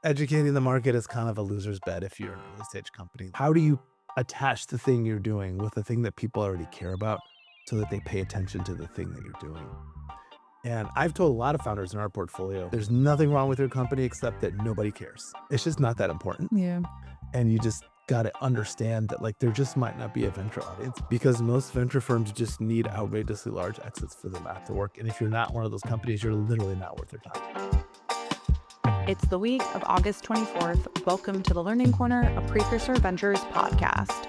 Educating the market is kind of a loser's bet if you're an early stage company. How do you attach the thing you're doing with the thing that people already care about so that they pay attention to the thing that you're doing? And I've told a lot of founders in our portfolio, there's nothing wrong with your company except that nobody cares. It's just not that important. Yeah. And you just got to understand that like there just might not be a venture audience because most venture firms just need outrageously large exits for the math to work. And if you're not one of those companies, you're literally not worth their time. It's the week of August 24th. Welcome to the Learning Corner, a Precursor Ventures podcast.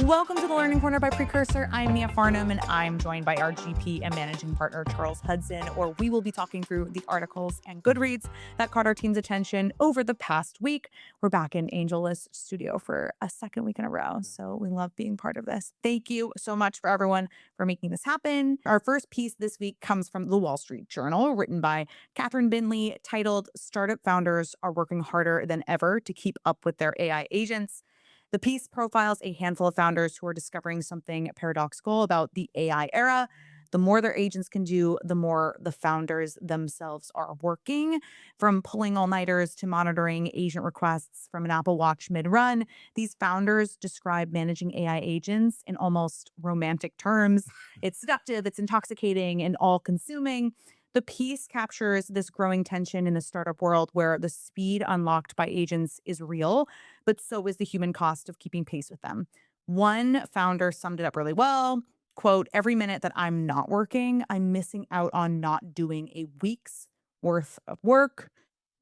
Welcome to the Learning Corner by Precursor. I'm Mia Farnham, and I'm joined by our GP and managing partner, Charles Hudson, where we will be talking through the articles and Goodreads that caught our team's attention over the past week. We're back in AngelList Studio for a second week in a row, so we love being part of this. Thank you so much for everyone for making this happen. Our first piece this week comes from the Wall Street Journal, written by Catherine Binley, titled "Startup Founders Are Working Harder Than Ever to Keep Up with Their AI Agents." The piece profiles a handful of founders who are discovering something paradoxical about the AI era. The more their agents can do, the more the founders themselves are working. From pulling all-nighters to monitoring agent requests from an Apple Watch mid-run, these founders describe managing AI agents in almost romantic terms. It's seductive, it's intoxicating, and all-consuming. The piece captures this growing tension in the startup world where the speed unlocked by agents is real, but so is the human cost of keeping pace with them. One founder summed it up really well. Quote, "Every minute that I'm not working, I'm missing out on not doing a week's worth of work."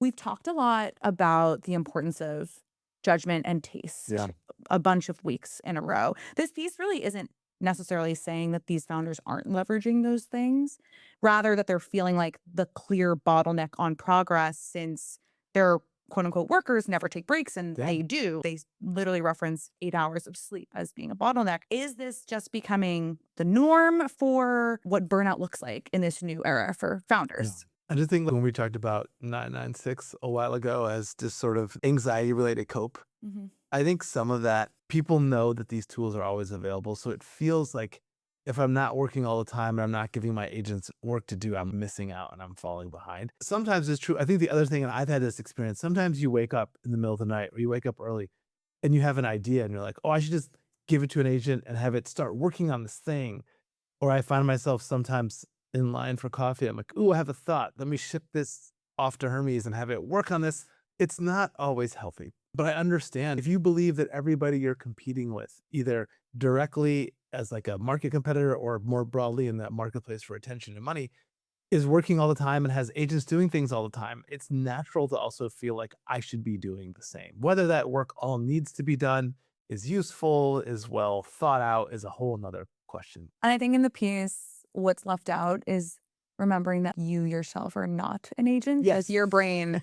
We've talked a lot about the importance of judgment and taste Yeah. a bunch of weeks in a row. This piece really isn't necessarily saying that these founders aren't leveraging those things, rather that they're feeling like the clear bottleneck on progress since their quote unquote workers never take breaks, and Yeah. they do. They literally reference 8 hours of sleep as being a bottleneck. Is this just becoming the norm for what burnout looks like in this new era for Yeah. founders? I just think when we talked about 996 a while ago as just sort of anxiety related cope, Mhm. I think some of that people know that these tools are always available. So it feels like if I'm not working all the time and I'm not giving my agents work to do, I'm missing out and I'm falling behind. Sometimes it's true. I think the other thing, and I've had this experience, sometimes you wake up in the middle of the night or you wake up early and you have an idea and you're like, oh, I should just give it to an agent and have it start working on this thing. Or I find myself sometimes in line for coffee. I'm like, ooh, I have a thought. Let me ship this off to Hermes and have it work on this. It's not always healthy. But I understand if you believe that everybody you're competing with, either directly as like a market competitor or more broadly in that marketplace for attention and money, is working all the time and has agents doing things all the time, it's natural to also feel like I should be doing the same. Whether that work all needs to be done, is useful, is well thought out, is a whole nother question. And I think in the piece, what's left out is remembering that you yourself are not an agent, because Yes. your brain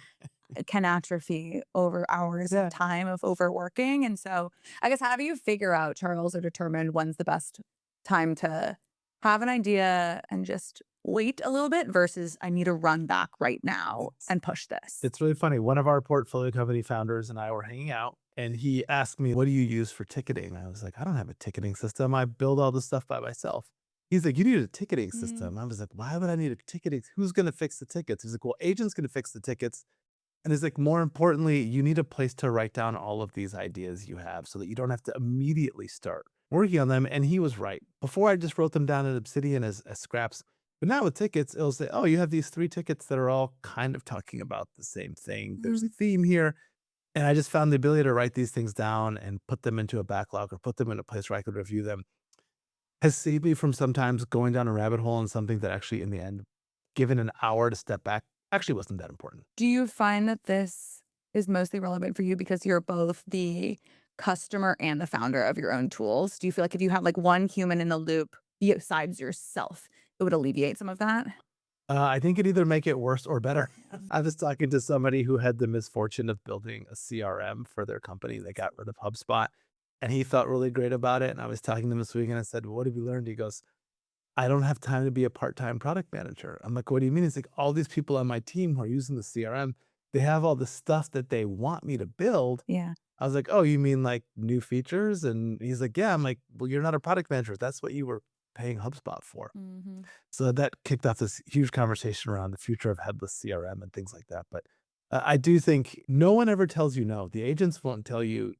can atrophy over hours of Yeah. time of overworking. And so I guess, how do you figure out, Charles, or determine when's the best time to have an idea and just wait a little bit versus I need to run back right now and push this? It's really funny. One of our portfolio company founders and I were hanging out, and he asked me, what do you use for ticketing? I was like, I don't have a ticketing system. I build all this stuff by myself. He's like, you need a ticketing Mm, system. I was like, why would I need a ticketing? Who's going to fix the tickets? He's like, well, agents going to fix the tickets. And he's like, more importantly, you need a place to write down all of these ideas you have so that you don't have to immediately start working on them. And he was right. Before I just wrote them down in Obsidian as scraps. But now with tickets, it'll say, oh, you have these 3 tickets that are all kind of talking about the same thing. There's a mm. theme here. And I just found the ability to write these things down and put them into a backlog or put them in a place where I could review them has saved me from sometimes going down a rabbit hole on something that actually in the end, given an hour to step back, actually wasn't that important. Do you find that this is mostly relevant for you because you're both the customer and the founder of your own tools? Do you feel like if you have like one human in the loop besides yourself, it would alleviate some of that? I think it'd either make it worse or better. I was talking to somebody who had the misfortune of building a CRM for their company. They got rid of HubSpot and he felt really great about it. And I was talking to him this week and I said, what have you learned? He goes, I don't have time to be a part-time product manager. I'm like, what do you mean? He's like, all these people on my team who are using the CRM, they have all the stuff that they want me to build. Yeah. I was like, oh, you mean like new features? And he's like, yeah. I'm like, well, you're not a product manager. That's what you were paying HubSpot for. Mhm. So that kicked off this huge conversation around the future of headless CRM and things like that. But I do think no one ever tells you no. The agents won't tell you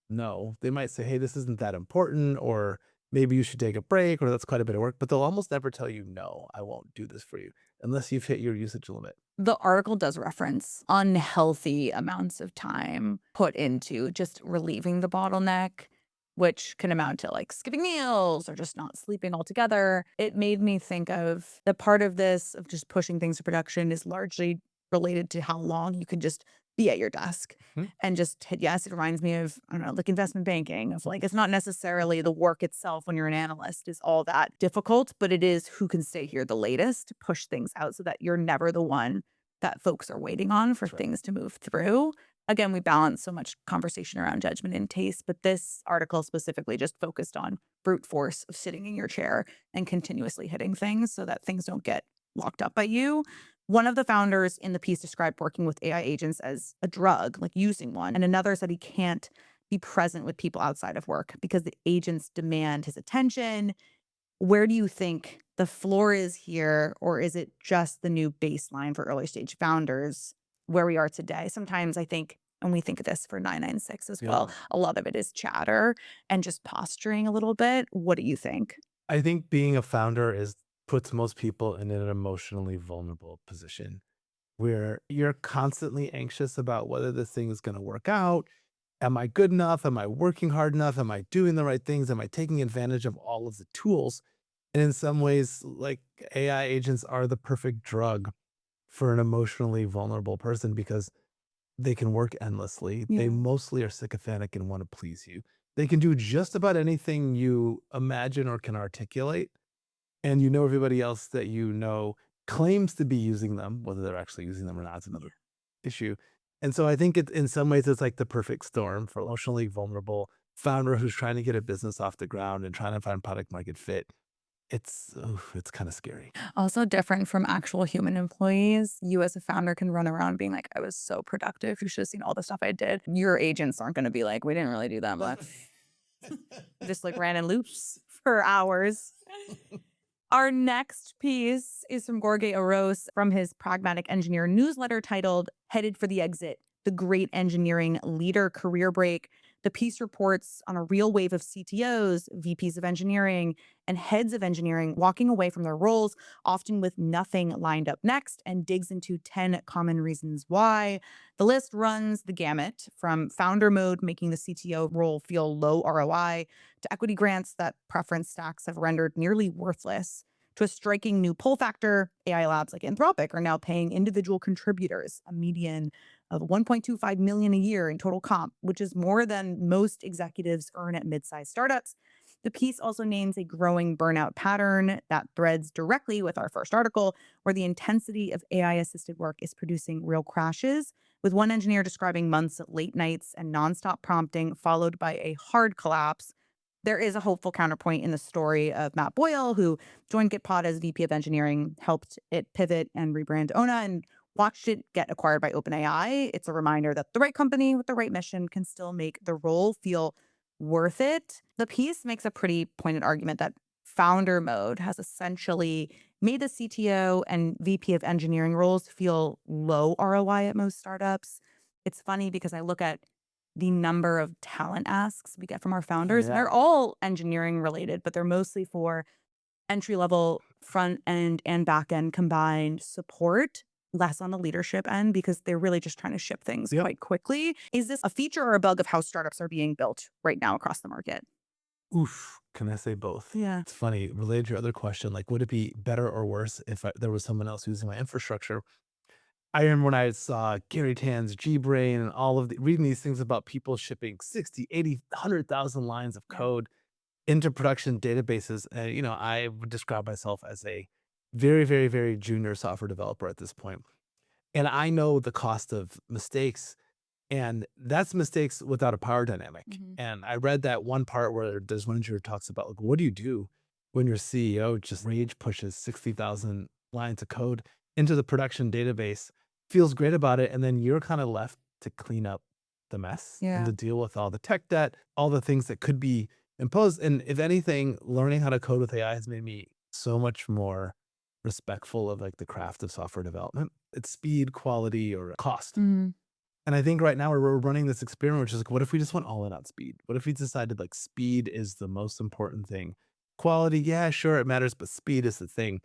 no. They might say, hey, this isn't that important, or maybe you should take a break, or that's quite a bit of work, but they'll almost never tell you, no, I won't do this for you unless you've hit your usage limit. The article does reference unhealthy amounts of time put into just relieving the bottleneck, which can amount to like skipping meals or just not sleeping altogether. It made me think of the part of this of just pushing things to production is largely related to how long you can just be at your desk Hmm? and just hit yes. It reminds me of, I don't know, like investment banking, of like, it's not necessarily the work itself when you're an analyst is all that difficult, but it is who can stay here the latest to push things out so that you're never the one that folks are waiting on for That's right. things to move through. Again, we balance so much conversation around judgment and taste, but this article specifically just focused on brute force of sitting in your chair and continuously hitting things so that things don't get locked up by you. One of the founders in the piece described working with AI agents as a drug, like using one, and another said he can't be present with people outside of work because the agents demand his attention. Where do you think the floor is here, or is it just the new baseline for early stage founders where we are today? Sometimes I think, and we think of this for 996 as Yeah. well, a lot of it is chatter and just posturing a little bit. What do you think? I think being a founder is puts most people in an emotionally vulnerable position where you're constantly anxious about whether this thing is going to work out. Am I good enough? Am I working hard enough? Am I doing the right things? Am I taking advantage of all of the tools? And in some ways, like AI agents are the perfect drug for an emotionally vulnerable person because they can work endlessly. They Yeah. mostly are sycophantic and want to please you. They can do just about anything you imagine or can articulate. And you know everybody else that you know claims to be using them, whether they're actually using them or not is another Yeah. issue. And so I think it in some ways it's like the perfect storm for emotionally vulnerable founder who's trying to get a business off the ground and trying to find product market fit. It's kind of scary. Also different from actual human employees. You as a founder can run around being like, I was so productive. You should have seen all the stuff I did. Your agents aren't going to be like, we didn't really do that much. Just like ran in loops for hours. Our next piece is from Jorge Aros from his Pragmatic Engineer newsletter titled Headed for the Exit, the Great Engineering Leader Career Break. The piece reports on a real wave of CTOs, VPs of engineering, and heads of engineering walking away from their roles, often with nothing lined up next, and digs into 10 common reasons why. The list runs the gamut from founder mode, making the CTO role feel low ROI, to equity grants that preference stacks have rendered nearly worthless, to a striking new pull factor. AI labs like Anthropic are now paying individual contributors a median of 1.25 million a year in total comp, which is more than most executives earn at mid-sized startups. The piece also names a growing burnout pattern that threads directly with our first article, where the intensity of AI assisted work is producing real crashes, with one engineer describing months of late nights and nonstop prompting, followed by a hard collapse. There is a hopeful counterpoint in the story of Matt Boyle, who joined Gitpod as VP of engineering, helped it pivot and rebrand Ona, and watched it get acquired by OpenAI. It's a reminder that the right company with the right mission can still make the role feel worth it. The piece makes a pretty pointed argument that founder mode has essentially made the CTO and VP of engineering roles feel low ROI at most startups. It's funny because I look at the number of talent asks we get from our founders, and Yeah. they're all engineering related, but they're mostly for entry level front end and back end combined support, less on the leadership end because they're really just trying to ship things Yep. quite quickly. Is this a feature or a bug of how startups are being built right now across the market? Oof. Can I say both? Yeah. It's funny, related to your other question, like, would it be better or worse if there was someone else using my infrastructure? I remember when I saw Gary Tan's Gbrain and all of reading these things about people shipping 60, 80, 100,000 lines of Yeah. code into production databases. I would describe myself as a very, very, very junior software developer at this point. And I know the cost of mistakes, and that's mistakes without a power dynamic. Mhm. And I read that one part where there's one engineer talks about, like, what do you do when your CEO just rage pushes 60,000 lines of code into the production database, feels great about it, and then you're kind of left to clean up the mess and Yeah. to deal with all the tech debt, all the things that could be imposed. And if anything, learning how to code with AI has made me so much more respectful of like the craft of software development. It's speed, quality, or cost. Mhm. And I think right now we're running this experiment, which is like, what if we just went all in on speed? What if we decided like speed is the most important thing? Quality, yeah, sure, it matters, but speed is the thing.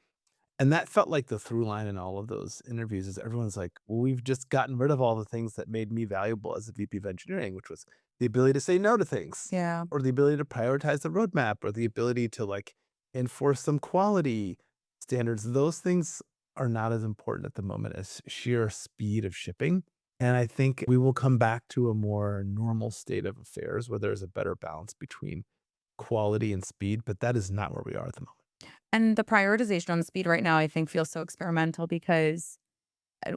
And that felt like the through line in all of those interviews is everyone's like, well, we've just gotten rid of all the things that made me valuable as a VP of engineering, which was the ability to say no to things Yeah. or the ability to prioritize the roadmap or the ability to like enforce some quality standards. Those things are not as important at the moment as sheer speed of shipping. And I think we will come back to a more normal state of affairs where there's a better balance between quality and speed, but that is not where we are at the moment. And the prioritization on speed right now, I think, feels so experimental because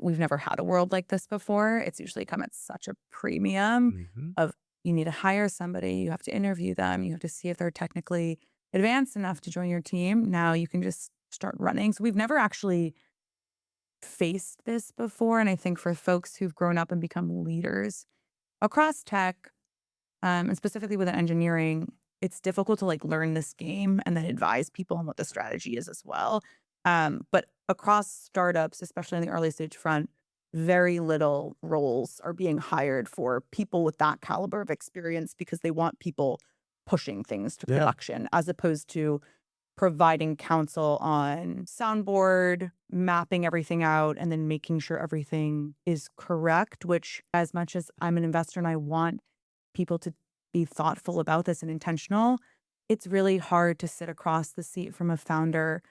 we've never had a world like this before. It's usually come at such a premium Mhm. of you need to hire somebody, you have to interview them, you have to see if they're technically advanced enough to join your team. Now you can just start running. So we've never actually faced this before. And I think for folks who've grown up and become leaders across tech, and specifically within engineering, it's difficult to like learn this game and then advise people on what the strategy is as well. But across startups, especially in the early stage front, very little roles are being hired for people with that caliber of experience because they want people pushing things to Yeah. production as opposed to providing counsel on soundboard, mapping everything out, and then making sure everything is correct, which as much as I'm an investor and I want people to be thoughtful about this and intentional, it's really hard to sit across the seat from a founder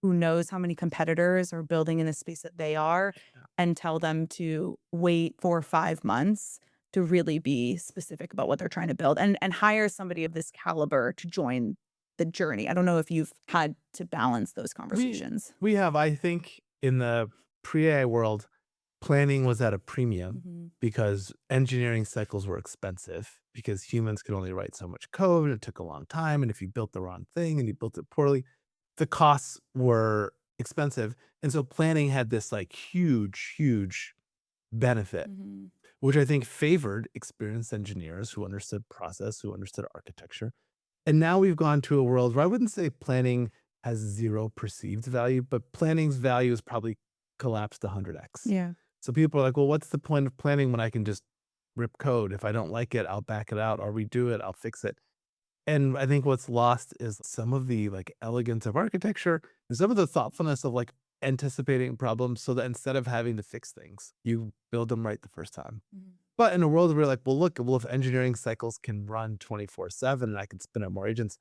who knows how many competitors are building in the space that they are and tell them to wait 4 or 5 months to really be specific about what they're trying to build and hire somebody of this caliber to join the journey. I don't know if you've had to balance those We conversations. we have, I think, in the pre-AI world, planning was at a premium Mhm. because engineering cycles were expensive because humans could only write so much code. And it took a long time. And if you built the wrong thing and you built it poorly, the costs were expensive. And so planning had this like huge, huge benefit, Mhm. which I think favored experienced engineers who understood process, who understood architecture. And now we've gone to a world where I wouldn't say planning has zero perceived value, but planning's value is probably collapsed 100x. Yeah. So people are like, well, what's the point of planning when I can just rip code? If I don't like it, I'll back it out. I'll redo it. I'll fix it. And I think what's lost is some of the like elegance of architecture and some of the thoughtfulness of like anticipating problems so that instead of having to fix things, you build them right the first time. Mhm. But in a world where like, well, look, well, if engineering cycles can run 24/7 and I can spin up more agents,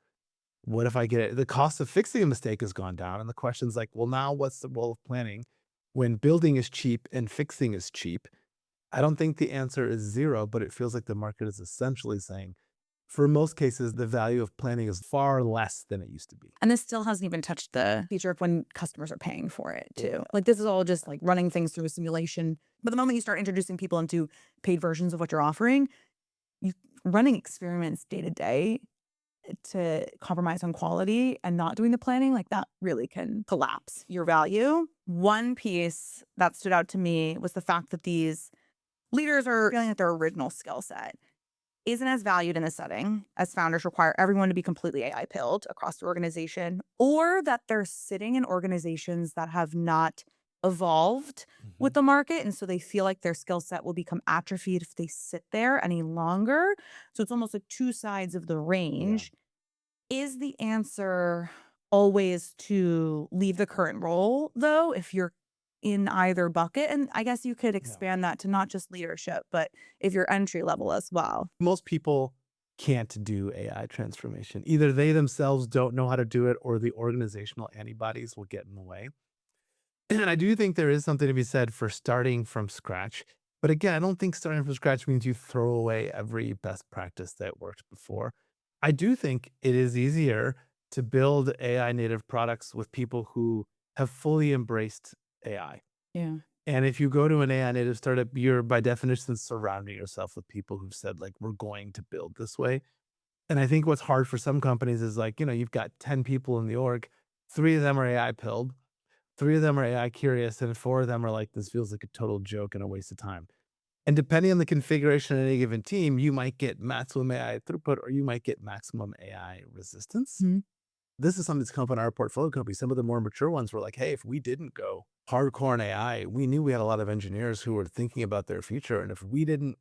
what if I get it? The cost of fixing a mistake has gone down. And the question's like, well, now what's the role of planning when building is cheap and fixing is cheap? I don't think the answer is zero, but it feels like the market is essentially saying, for most cases, the value of planning is far less than it used to be. And this still hasn't even touched the feature of when customers are paying for it Yeah. too. Like this is all just like running things through a simulation. But the moment you start introducing people into paid versions of what you're offering, you running experiments day to day to compromise on quality and not doing the planning, like that really can collapse your value. One piece that stood out to me was the fact that these leaders are feeling that their original skill set isn't as valued in a setting as founders require everyone to be completely AI pilled across the organization, or that they're sitting in organizations that have not evolved with Mhm. the market. And so they feel like their skill set will become atrophied if they sit there any longer. So it's almost like two sides of the Yeah. range. Is the answer always to leave the current role, though, if you're in either bucket? And I guess you could Yeah. expand that to not just leadership, but if you're entry level as well. Most people can't do AI transformation. Either they themselves don't know how to do it or the organizational antibodies will get in the way. And I do think there is something to be said for starting from scratch. But again, I don't think starting from scratch means you throw away every best practice that worked before. I do think it is easier to build AI native products with people who have fully embraced AI. Yeah. And if you go to an AI native startup, you're by definition surrounding yourself with people who've said, like, we're going to build this way. And I think what's hard for some companies is like, you've got 10 people in the org, three of them are AI pilled, three of them are AI curious, and four of them are like, this feels like a total joke and a waste of time. And depending on the configuration of any given team, you might get maximum AI throughput or you might get maximum AI resistance. This is something that's come up in our portfolio company. Some of the more mature ones were like, hey, if we didn't go hardcore in AI, we knew we had a lot of engineers who were thinking about their future. And if we didn't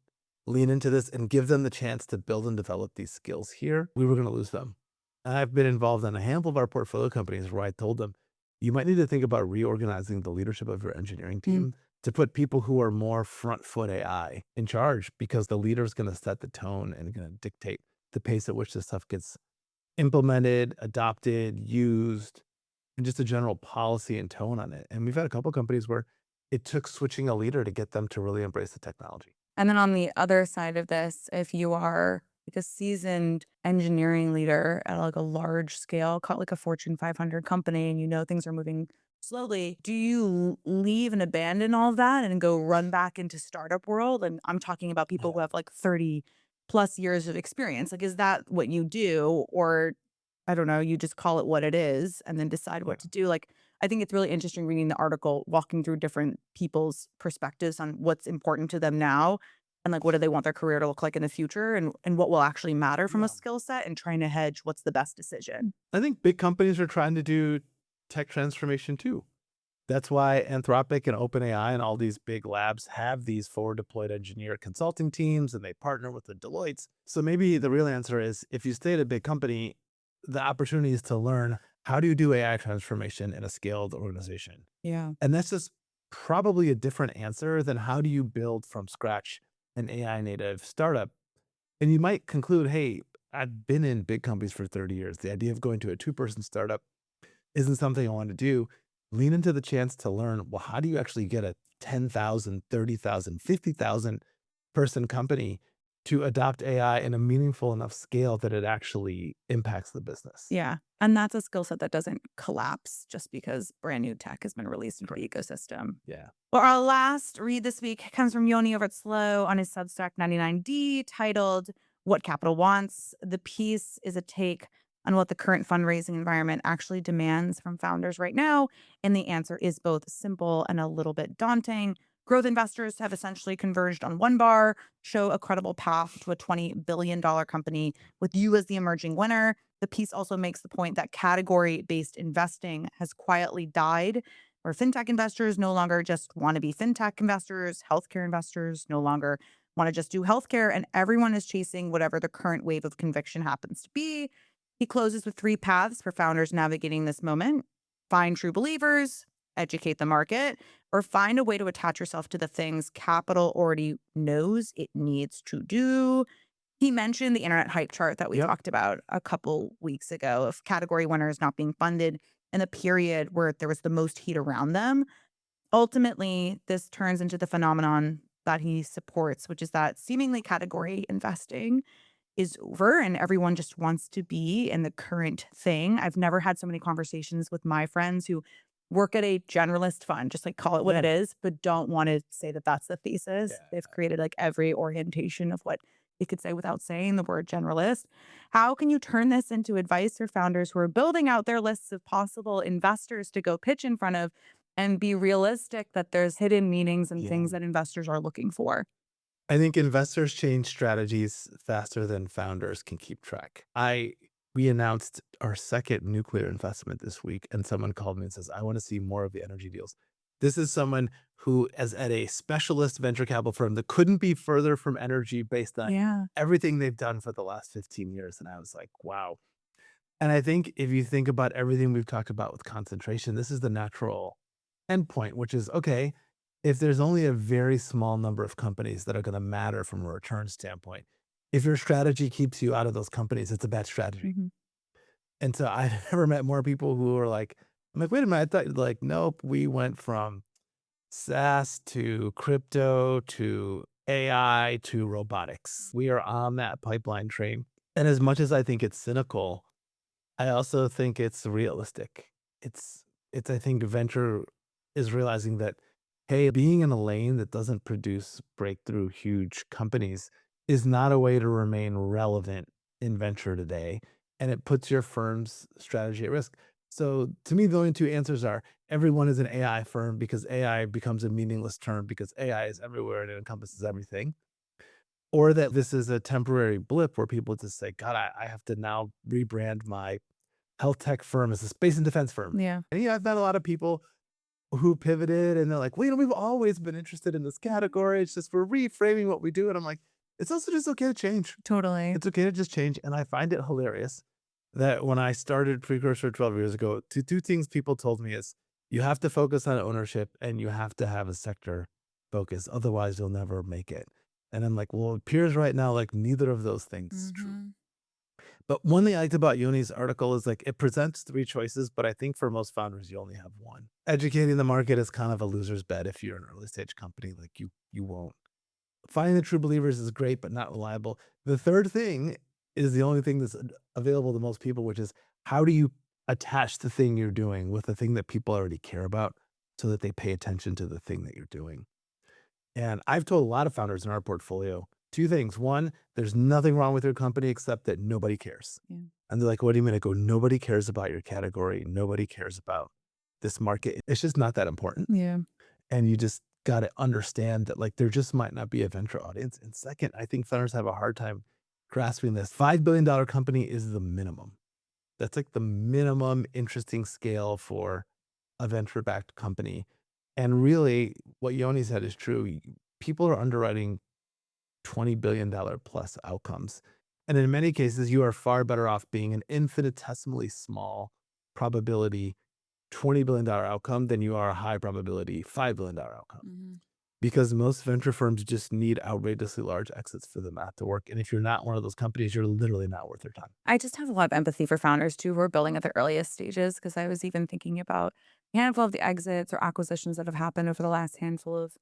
lean into this and give them the chance to build and develop these skills here, we were going to lose them. And I've been involved in a handful of our portfolio companies where I told them, you might need to think about reorganizing the leadership of your engineering team to put people who are more front foot AI in charge, because the leader is going to set the tone and going to dictate the pace at which this stuff gets implemented, adopted, used, and just a general policy and tone on it. And we've had a couple companies where it took switching a leader to get them to really embrace the technology. And then on the other side of this, if you are like a seasoned engineering leader at like a large scale, call it like a Fortune 500 company, and you know things are moving slowly, do you leave and abandon all of that and go run back into startup world? And I'm talking about people who Yeah. have like 30 plus years of experience. Like, is that what you do? Or I don't know, you just call it what it is and then decide Yeah. what to do. Like, I think it's really interesting reading the article, walking through different people's perspectives on what's important to them now and like what do they want their career to look like in the future and what will actually matter from a Yeah. skill set and trying to hedge what's the best decision. I think big companies are trying to do tech transformation too. That's why Anthropic and OpenAI and all these big labs have these forward deployed engineer consulting teams, and they partner with the Deloittes. So maybe the real answer is, if you stay at a big company, the opportunity is to learn, how do you do AI transformation in a scaled organization? Yeah. And that's just probably a different answer than how do you build from scratch an AI native startup. And you might conclude, hey, I've been in big companies for 30 years. The idea of going to a two-person startup isn't something I want to do. Lean into the chance to learn, well, how do you actually get a 10,000, 30,000, 50,000 person company to adopt AI in a meaningful enough scale that it actually impacts the business? Yeah. And that's a skill set that doesn't collapse just because brand new tech has been released into Correct. the ecosystem. Yeah. Well, our last read this week comes from Yoni over at Slow on his Substack 99D titled What Capital Wants. The piece is a take on what the current fundraising environment actually demands from founders right now. And the answer is both simple and a little bit daunting. Growth investors have essentially converged on one bar, show a credible path to a $20 billion company with you as the emerging winner. The piece also makes the point that category based investing has quietly died, where fintech investors no longer just want to be fintech investors, healthcare investors no longer want to just do healthcare, and everyone is chasing whatever the current wave of conviction happens to be. He closes with three paths for founders navigating this moment: find true believers, educate the market, or find a way to attach yourself to the things capital already knows it needs to do. He mentioned the internet hype chart that we Yep. talked about a couple weeks ago of category winners not being funded in the period where there was the most heat around them. Ultimately, this turns into the phenomenon that he supports, which is that seemingly category investing is over and everyone just wants to be in the current thing. I've never had so many conversations with my friends who work at a generalist fund, just like call it what it Yeah. is, but don't want to say that that's the thesis. Yeah. They've created like every orientation of what you could say without saying the word generalist. How can you turn this into advice for founders who are building out their lists of possible investors to go pitch in front of and be realistic that there's hidden meanings and Yeah. things that investors are looking for? I think investors change strategies faster than founders can keep track. We announced our second nuclear investment this week, and someone called me and says, I want to see more of the energy deals. This is someone who is at a specialist venture capital firm that couldn't be further from energy based on Yeah. everything they've done for the last 15 years. And I was like, wow. And I think if you think about everything we've talked about with concentration, this is the natural endpoint, which is, okay, if there's only a very small number of companies that are going to matter from a return standpoint, if your strategy keeps you out of those companies, it's a bad strategy. Mhm. And so I've never met more people who are like, I'm like, wait a minute, I thought, like, nope, we went from SaaS to crypto to AI to robotics. We are on that pipeline train. And as much as I think it's cynical, I also think it's realistic. It's I think venture is realizing that, hey, being in a lane that doesn't produce breakthrough huge companies is not a way to remain relevant in venture today, and it puts your firm's strategy at risk. So to me, the only two answers are, everyone is an AI firm because AI becomes a meaningless term because AI is everywhere and it encompasses everything. Or that this is a temporary blip where people just say, God, I have to now rebrand my health tech firm, it's a space and defense firm. Yeah, And I've met a lot of people who pivoted and they're like, well, we've always been interested in this category. It's just we're reframing what we do. And I'm like, it's also just okay to change. totally. It's okay to just change. And I find it hilarious that when I started Precursor 12 years ago, two things people told me is you have to focus on ownership and you have to have a sector focus. Otherwise, you'll never make it. And I'm like, well, it appears right now like neither of those things is true. Hmm. But one thing I liked about Yoni's article is like it presents three choices, but I think for most founders, you only have one. Educating the market is kind of a loser's bet if you're an early stage company. Like you won't. Finding the true believers is great, but not reliable. The third thing is the only thing that's available to most people, which is how do you attach the thing you're doing with the thing that people already care about so that they pay attention to the thing that you're doing. And I've told a lot of founders in our portfolio two things. One, there's nothing wrong with your company except that nobody cares. Yeah. And they're like, what do you mean? I go, nobody cares about your category. Nobody cares about this market. It's just not that important. Yeah. And you just got to understand that like there just might not be a venture audience. And second, I think founders have a hard time grasping this. $5 billion company is the minimum. That's like the minimum interesting scale for a venture backed company. And really, what Yoni said is true. People are underwriting $20 billion plus outcomes. And in many cases, you are far better off being an infinitesimally small probability $20 billion outcome than you are a high probability $5 billion outcome. Hmm. Because most venture firms just need outrageously large exits for the math to work. And if you're not one of those companies, you're literally not worth their time. I just have a lot of empathy for founders too who are building at the earliest stages because I was even thinking about a handful of the exits or acquisitions that have happened over the last handful of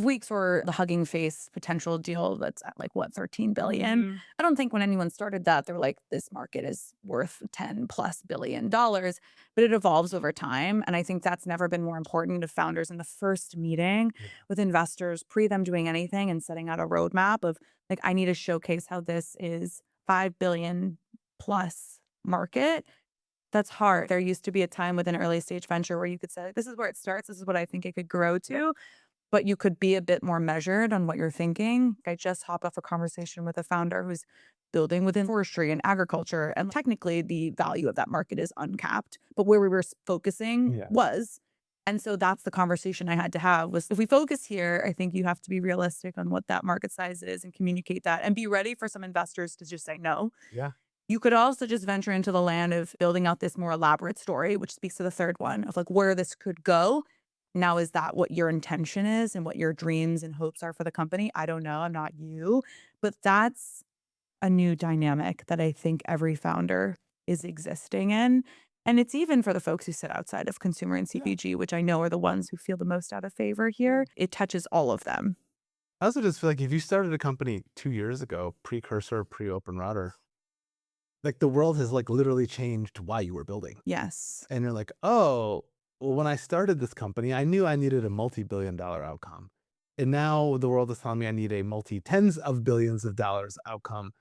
weeks, or the Hugging Face potential deal that's at like what, 13 billion. I don't think when anyone started that they were like, this market is worth 10+ billion dollars, but it evolves over time. And I think that's never been more important to founders in the first meeting Yeah. with investors, pre them doing anything and setting out a roadmap of like, I need to showcase how this is 5 billion plus market. That's hard. There used to be a time with an early stage venture where you could say, this is where it starts. This is what I think it could grow to, but you could be a bit more measured on what you're thinking. I just hopped off a conversation with a founder who's building within forestry and agriculture. And technically, the value of that market is uncapped, but where we were focusing Yeah. was. And so that's the conversation I had to have was if we focus here, I think you have to be realistic on what that market size is and communicate that and be ready for some investors to just say no. Yeah. You could also just venture into the land of building out this more elaborate story, which speaks to the third one of like where this could go. Now, is that what your intention is and what your dreams and hopes are for the company? I don't know. I'm not you, but that's a new dynamic that I think every founder is existing in. And it's even for the folks who sit outside of consumer and Yeah. CPG, which I know are the ones who feel the most out of favor here. It touches all of them. I also just feel like if you started a company 2 years ago, Precursor, pre-open router, like the world has like literally changed why you were building. Yes. And you're like, oh, well, when I started this company, I knew I needed a multi-billion-dollar outcome. And now the world is telling me I need a multi-tens of billions of dollars outcome.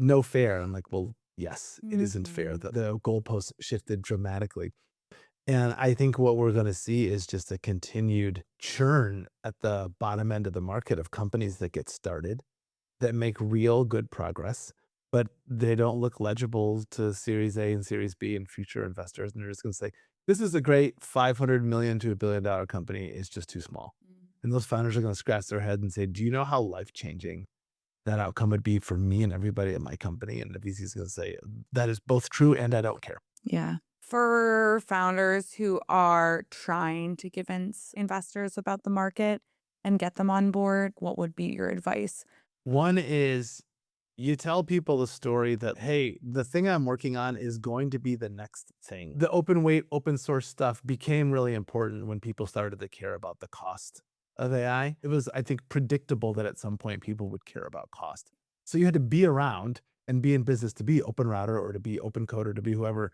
No fair. I'm like, well, yes, it isn't fair. Mhm. The goalposts shifted dramatically. And I think what we're going to see is just a continued churn at the bottom end of the market of companies that get started, that make real good progress, but they don't look legible to Series A and Series B and future investors. And they're just going to say, this is a great 500 million to $1 billion company. It's just too small. And those founders are going to scratch their head and say, do you know how life changing that outcome would be for me and everybody at my company? And the VC is going to say, that is both true and I don't care. Yeah. For founders who are trying to convince investors about the market and get them on board, what would be your advice? One is you tell people the story that, hey, the thing I'm working on is going to be the next thing. The open weight, open source stuff became really important when people started to care about the cost of AI. It was, I think, predictable that at some point people would care about cost. So you had to be around and be in business to be open router or to be open code or to be whoever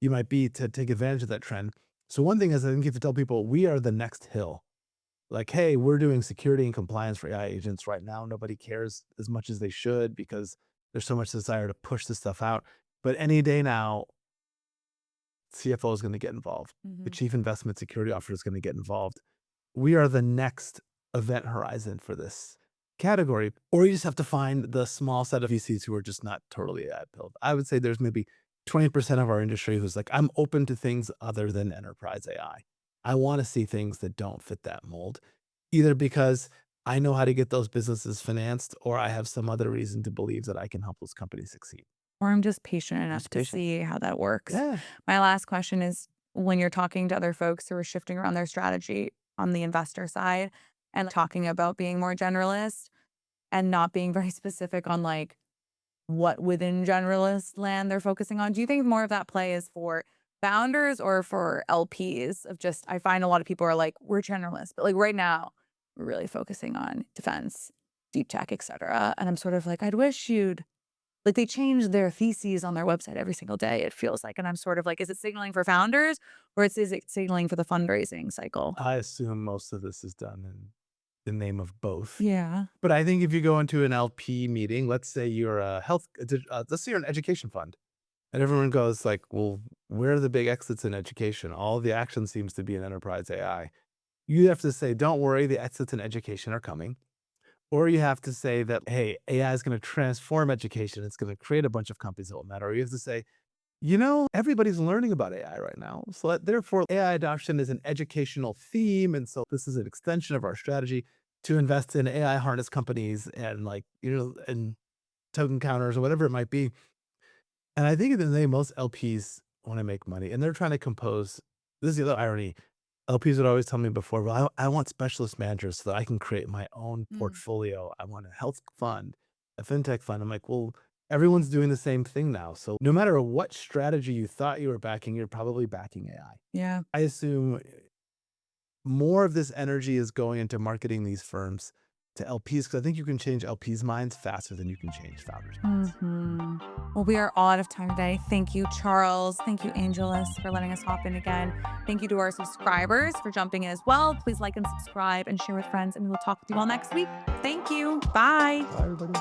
you might be to take advantage of that trend. So one thing is I think you have to tell people we are the next hill. Like, hey, we're doing security and compliance for AI agents right now. Nobody cares as much as they should because there's so much desire to push this stuff out. But any day now, CFO is going to get involved. The Mhm. chief investment security officer is going to get involved. We are the next event horizon for this category. Or you just have to find the small set of VCs who are just not totally AI pilled. I would say there's maybe 20% of our industry who's like, I'm open to things other than enterprise AI. I want to see things that don't fit that mold, either because I know how to get those businesses financed or I have some other reason to believe that I can help those companies succeed. Or I'm just patient enough Just to patient. see how that works. Yeah. My last question is, when you're talking to other folks who are shifting around their strategy on the investor side and talking about being more generalist and not being very specific on like what within generalist land they're focusing on, do you think more of that play is for founders or for LPs? Of just, I find a lot of people are like, we're generalists, but like right now, we're really focusing on defense, deep tech, et cetera. And I'm sort of like, I'd wish you'd like they change their theses on their website every single day, it feels like. And I'm sort of like, is it signaling for founders or is it signaling for the fundraising cycle? I assume most of this is done in the name of both. Yeah. But I think if you go into an LP meeting, let's say you're a let's say you're an education fund, and everyone goes like, "Well, where are the big exits in education? All the action seems to be in enterprise AI." You have to say, "Don't worry, the exits in education are coming." Or you have to say that, "Hey, AI is going to transform education. It's going to create a bunch of companies that will matter." Or you have to say, everybody's learning about AI right now. So therefore, AI adoption is an educational theme. And so this is an extension of our strategy to invest in AI harness companies and and token counters or whatever it might be. And I think at the end of the day, most LPs want to make money and they're trying to compose. This is the other irony. LPs would always tell me before, well, I want specialist managers so that I can create my own Mm. portfolio. I want a health fund, a fintech fund. I'm like, well, everyone's doing the same thing now. So no matter what strategy you thought you were backing, you're probably backing AI. Yeah. I assume more of this energy is going into marketing these firms to LPs because I think you can change LPs' minds faster than you can change founders' minds. Well, we are all out of time today. Thank you, Charles. Thank you, Angelus, for letting us hop in again. Thank you to our subscribers for jumping in as well. Please like and subscribe and share with friends, and we will talk with you all next week. Thank you. Bye. Bye, everybody.